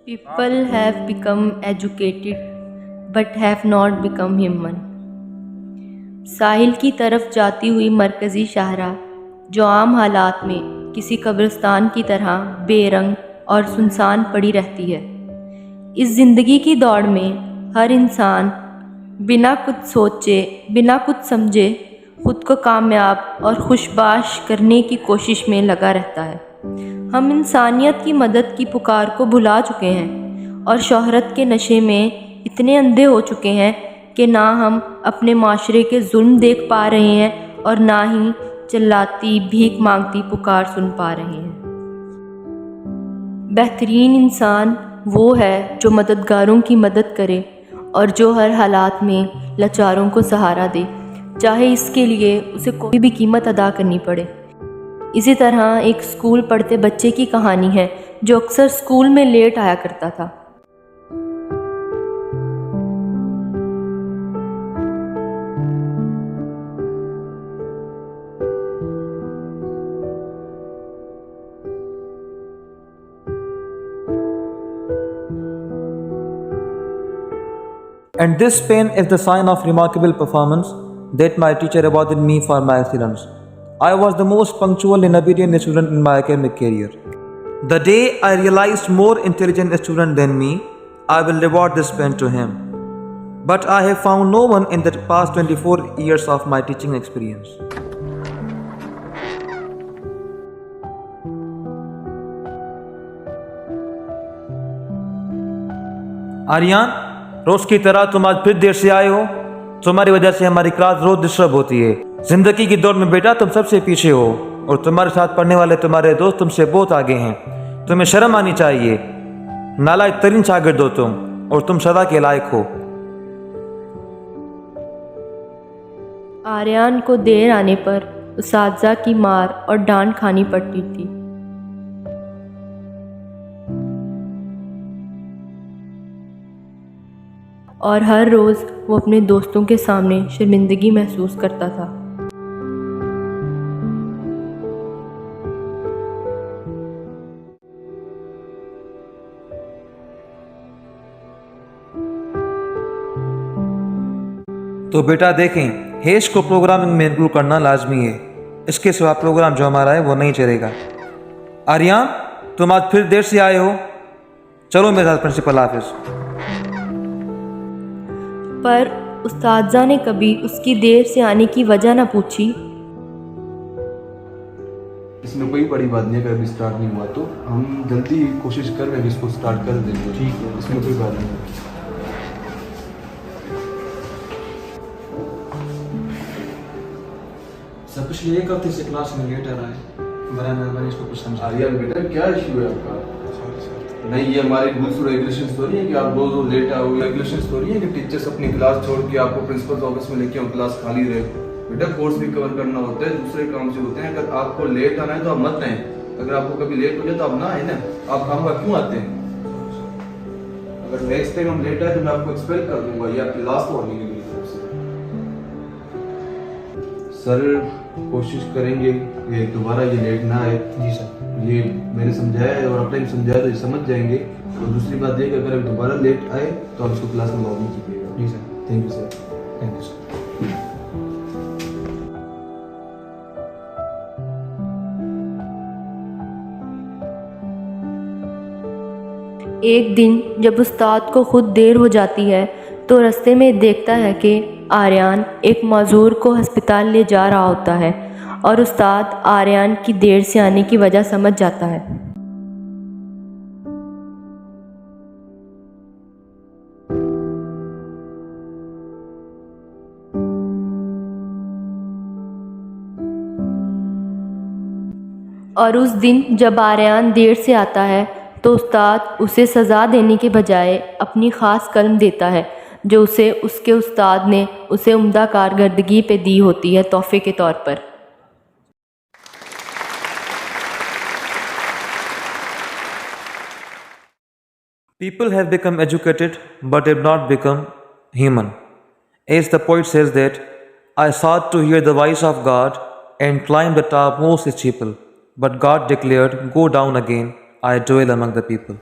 People have become educated but have not become human. साहिल की तरफ जाती हुई मरकज़ी शाहरा जो आम हालात में किसी कब्रिस्तान की तरह बेरंग और सुनसान पड़ी रहती है। इस ज़िंदगी की दौड़ में हर इंसान बिना कुछ सोचे, बिना कुछ समझे खुद को कामयाब और खुशबाश करने की कोशिश में लगा रहता है। हम इंसानियत की मदद की पुकार को भुला चुके हैं और शोहरत के नशे में इतने अंधे हो चुके हैं कि ना हम अपने माशरे के जुल्म देख पा रहे हैं और ना ही चिल्लाती भीख मांगती पुकार सुन पा रहे हैं। बेहतरीन इंसान वो है जो मददगारों की मदद करे और जो हर हालात में लाचारों को सहारा दे, चाहे इसके लिए उसे कोई भी कीमत अदा करनी पड़े। इसी तरह एक स्कूल पढ़ते बच्चे की कहानी है जो अक्सर स्कूल में लेट आया करता था। And this pen is the sign of remarkable performance that my teacher awarded me for my excellence. I was the most punctual and obedient student in my academic career. The day I realized more intelligent student than me, I will reward this pen to him. But I have found no one in the past 24 years of my teaching experience. Aryan, रोज की तरह तुम आज फिर देर से आए हो। तुम्हारी वजह से हमारी क्लास रोज डिस्टर्ब होती है। जिंदगी की दौड़ में बेटा तुम सबसे पीछे हो और तुम्हारे साथ पढ़ने वाले तुम्हारे दोस्त तुमसे बहुत आगे हैं। तुम्हें शर्म आनी चाहिए। नालायक तरीन शागिर्द हो तुम और तुम सदा के लायक हो। आर्यन को देर आने पर उस्ताज़ा की मार और डांट खानी पड़ती थी। और हर रोज़ वो अपने दोस्तों के सामने शर्मिंदगी महसूस करता था। तो बेटा देखें, हेश को प्रोग्रामिंग में इंक्लूड करना लाजमी है। इसके सिवा प्रोग्राम जो हमारा है वो नहीं चलेगा। आर्यन, तुम आज फिर देर से आए हो। चलो मेरे साथ प्रिंसिपल ऑफिस। पर उस्ताज़ा ने कभी उसकी देर से आने की वजह न पूछी। इसमें कोई बड़ी बात नहीं, अगर अभी स्टार्ट नहीं हुआ तो हम जल्दी कोशिश कर रहे हैं इसको स्टार्ट कर देंगे। ठीक है, इसमें कोई बात नहीं है। सब पिछले एक हफ्ते से क्लास में लेट आ रहा है। बड़ा मेहरबानी इसको कुछ समझा। आर्यन बेटा, क्या इशू है आपका? नहीं, ये हमारे रूल्स और रेगुलेशंस तो नहीं है कि आप रोज लेट आओगे। रेगुलेशंस तो नहीं है कि टीचर्स अपनी क्लास छोड़ के आपको प्रिंसिपल ऑफिस में लेके आओ, क्लास खाली रहे। बेटा कोर्स भी कवर करना होता है, दूसरे काम से होते हैं। अगर आपको लेट आना है तो आप मत आए। अगर आपको कभी लेट हो जाए तो आप ना आए ना। आप काम का क्यों आते हैं? अगर नेक्स्ट टाइम हम लेट आए तो मैं आपको एक्सपेल कर दूंगा। ये आपकी लास्ट वार्निंग है मेरी तरफ से। सर कोशिश करेंगे कि दोबारा ये लेट ना आए। जी सर। ये मैंने समझाया है और अपने समझाया तो ये समझ जाएंगे। और दूसरी बात ये कि अगर दोबारा लेट आए तो आप इसको क्लास में लॉग नहीं कीजिएगा। जी sir. Thank you sir. Thank you sir. एक दिन जब उस्ताद को खुद देर हो जाती है तो रास्ते में देखता है कि आर्यन एक माजूर को अस्पताल ले जा रहा होता है और उस्ताद आर्यन की देर से आने की वजह समझ जाता है। और उस दिन जब आर्यन देर से आता है तो उस्ताद उसे सज़ा देने के बजाय अपनी ख़ास कलम देता है जो उसे उसके उस्ताद ने उसे उम्दा कारकर्दगी पे दी होती है तोहफे के तौर पर। People have become educated but have not become human. As the poet says that, I sought to hear the voice of God and climbed the topmost steeple, but God declared, Go down again, I dwell among the people.